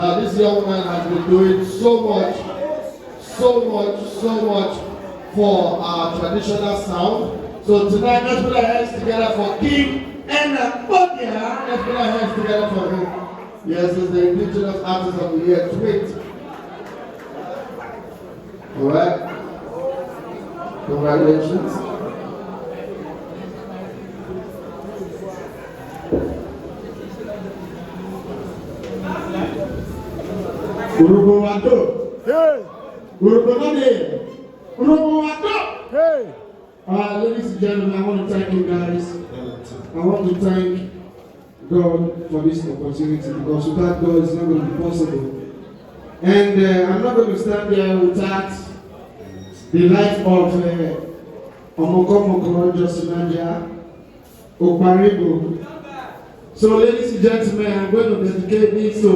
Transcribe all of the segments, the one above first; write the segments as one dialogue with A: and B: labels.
A: This young man has been doing so much for our traditional sound. So tonight, let's put our hands together for King Enakpodia. Let's put our hands together for him. Yes, he's the Indigenous Artist of the Year 20. Alright. Congratulations. Hey! Hey! Ladies and gentlemen, I want to thank you guys. I want to thank God for this opportunity, because without God it's not going to be possible. And I'm not going to stand there without the life of Omokomoko Josinanja, Okpan Arhibo. So ladies and gentlemen, I'm going to dedicate this to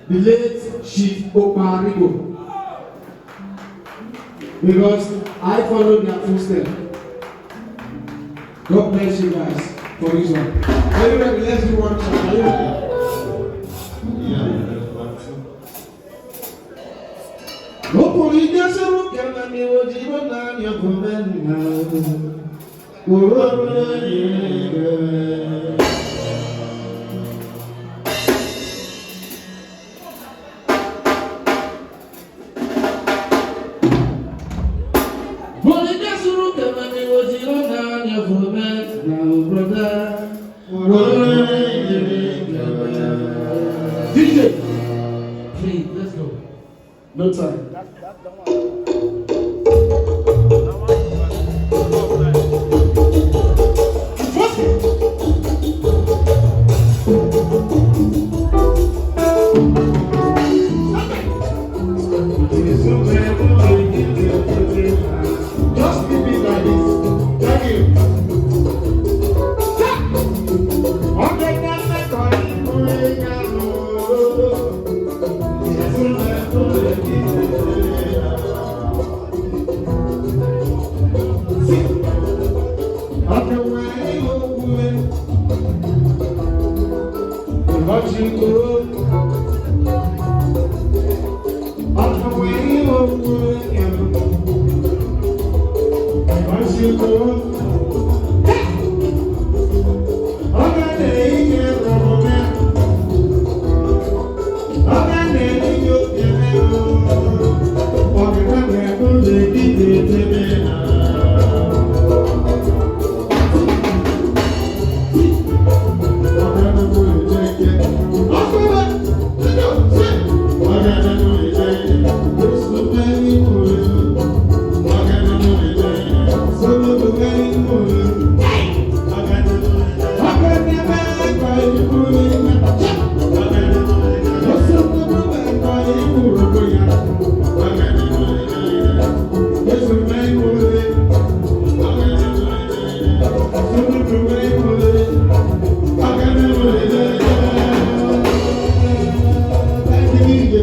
A: the late Chief Okpan Arhibo, because I follow their footsteps. God bless you guys for this one. Are you ready? Let's do one song. Are you ready? Yeah. DJ, please, let's go. No time. Just keep it like this. Thank you.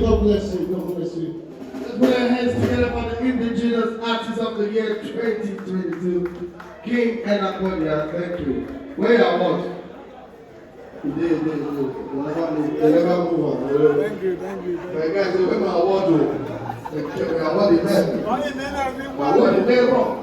A: God bless you. God bless you. Let's put our hands together for the Indigenous Artist of the Year 2022, King Enakpodia. Thank you. Where you are what? You never move on. Thank you. My guys, where my award? My award is there. My award is there wrong.